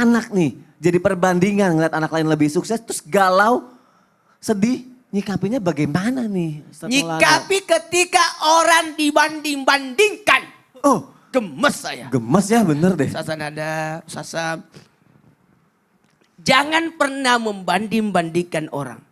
anak nih. Jadi perbandingan ngeliat anak lain lebih sukses terus galau, sedih. Nyikapinya bagaimana nih? Nyikapi ketika orang dibanding-bandingkan. Oh, gemes saya. Gemes ya bener deh. Sasa nada, Sasa. Jangan pernah membanding-bandingkan orang.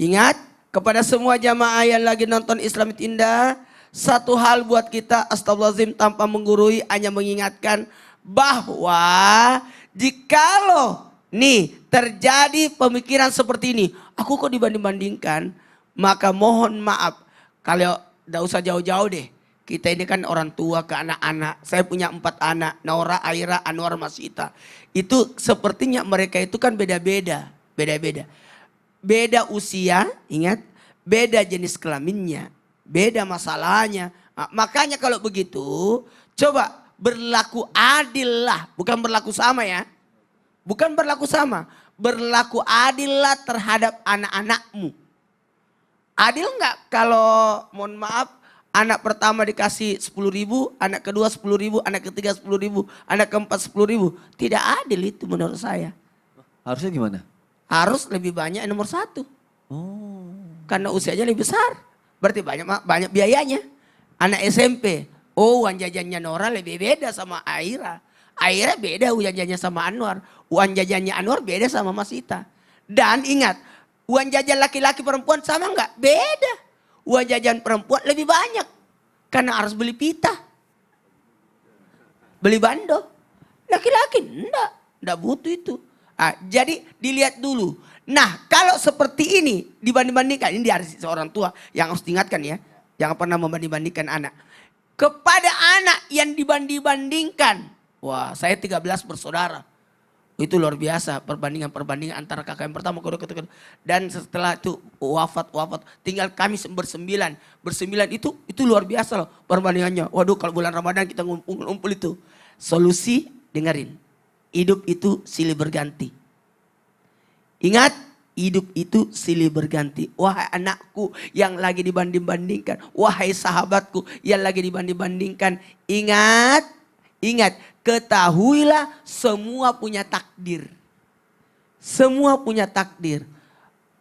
Ingat kepada semua jamaah yang lagi nonton Islam Indah. Satu hal buat kita astagfirullahaladzim tanpa menggurui hanya mengingatkan. Bahwa jikalau nih terjadi pemikiran seperti ini. Aku kok dibanding-bandingkan. Maka mohon maaf. Kalau gak usah jauh-jauh deh. Kita ini kan orang tua ke anak-anak. Saya punya 4 anak. Naura, Aira, Anwar, Masita. Itu sepertinya mereka itu kan beda-beda. Beda-beda. Beda usia, ingat. Beda jenis kelaminnya. Beda masalahnya. Nah, makanya kalau begitu. Coba berlaku adil lah. Bukan berlaku sama ya. Bukan berlaku sama. Berlaku adil lah terhadap anak-anakmu. Adil nggak kalau mohon maaf. Anak pertama dikasih 10.000, anak kedua 10.000, anak ketiga 10.000, anak keempat 10.000. Tidak adil itu menurut saya. Harusnya gimana? Harus lebih banyak yang nomor 1. Oh. Karena usianya lebih besar. Berarti banyak biayanya. Anak SMP. Oh uang jajannya Nora lebih beda sama Aira. Aira beda uang jajannya sama Anwar. Uang jajannya Anwar beda sama Masita. Dan ingat, uang jajan laki-laki perempuan sama enggak? Beda. Uang jajan perempuan lebih banyak. Karena harus beli pita. Beli bando. Laki-laki enggak butuh itu. Ah, jadi dilihat dulu. Nah kalau seperti ini dibanding-bandingkan. Ini dari seorang tua yang harus diingatkan ya. Jangan pernah membanding-bandingkan anak. Kepada anak yang dibanding-bandingkan. Wah saya 13 bersaudara. Itu luar biasa perbandingan-perbandingan antara kakak yang pertama kedua. Dan setelah itu wafat. Tinggal kami bersembilan. Bersembilan itu luar biasa loh perbandingannya. Waduh kalau bulan Ramadan kita ngumpul itu. Solusi dengerin. Hidup itu silih berganti. Ingat hidup itu silih berganti. Wahai anakku yang lagi dibanding-bandingkan. Wahai sahabatku yang lagi dibanding-bandingkan. Ingat. Ketahuilah semua punya takdir. Semua punya takdir.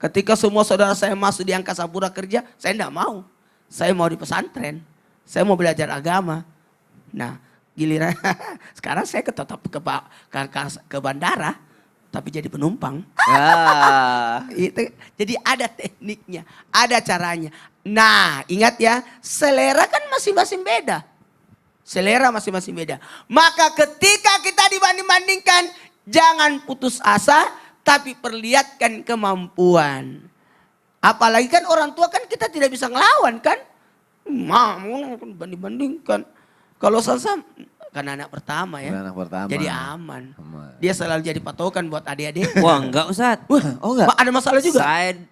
Ketika semua saudara saya masuk di Angkasa Pura kerja, saya tidak mau. Saya mau di pesantren. Saya mau belajar agama. Nah giliran sekarang saya tetap ke bandara. Tapi jadi penumpang. Jadi ada tekniknya, ada caranya. Nah ingat ya, selera kan masing-masing beda. Selera masing-masing beda. Maka ketika kita dibanding-bandingkan, jangan putus asa, tapi perlihatkan kemampuan. Apalagi kan orang tua kan kita tidak bisa ngelawan kan. Mau banding-bandingkan. Kalau Sasa kan anak pertama ya. Anak pertama. Jadi aman. Dia selalu jadi patokan buat adik-adik. Wah enggak Ustadz. Oh enggak? Ada masalah juga?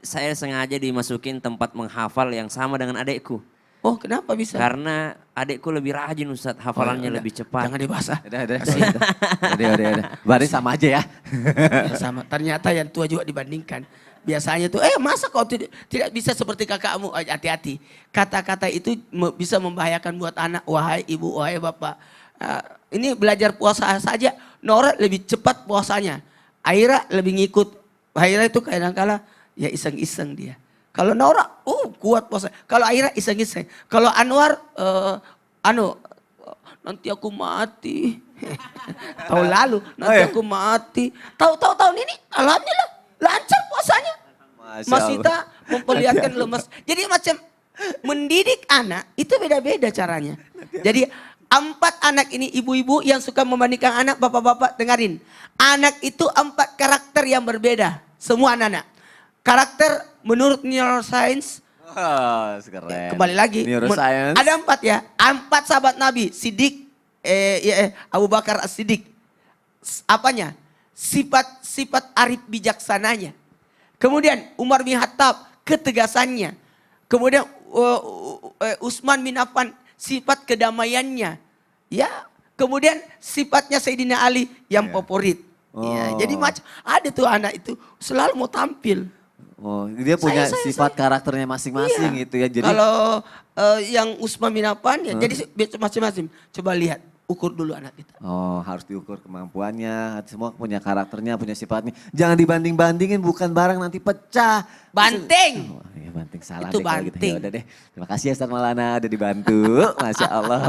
Saya sengaja dimasukin tempat menghafal yang sama dengan adekku. Oh kenapa bisa? Karena adekku lebih rajin Ustadz, hafalannya lebih cepat. Jangan dibahas. Udah. Berarti sama aja ya. Ya sama. Ternyata yang tua juga dibandingkan. Biasanya tuh, masa kau tidak bisa seperti kakakmu? Hati-hati. Kata-kata itu bisa membahayakan buat anak. Wahai ibu, wahai bapak. Ini belajar puasa saja. Nora lebih cepat puasanya. Aira lebih ngikut. Aira itu kadang-kala ya iseng-iseng dia. Kalau Nora, kuat puasa. Kalau Aira iseng-iseng. Kalau Anwar, nanti aku mati. Tahun lalu, nanti aku mati. Tahun ini, alhamdulillah, lancar puasanya. Masita memperlihatkan lemas. Jadi macam mendidik anak itu beda-beda caranya. Jadi 4 anak ini ibu-ibu yang suka membandingkan anak, bapak-bapak dengerin. Anak itu 4 karakter yang berbeda. Semua anak-anak. Karakter menurut neuroscience. Kembali lagi. Neuroscience. Ada 4 ya. 4 sahabat Nabi. Siddiq, Abu Bakar As-Siddiq. Apanya? Sifat arif bijaksananya. Kemudian Umar bin Khattab, ketegasannya. Kemudian Utsman bin Affan, sifat kedamaiannya. Ya, kemudian sifatnya Sayyidina Ali yang favorit. Ya, jadi macam ada tuh anak itu selalu mau tampil. Oh, dia punya sifat karakternya masing-masing gitu ya. Jadi kalau yang Utsman bin Affan ya jadi macam-macam. Coba lihat ukur dulu anak kita. Oh, harus diukur kemampuannya, semua punya karakternya, punya sifatnya. Jangan dibanding-bandingin, bukan barang nanti pecah. Banting. Oh, ya banting salah Itu deh kalau gitu. banting. Ya udah deh. Terima kasih ya Ustaz Maulana udah dibantu. Masya Allah.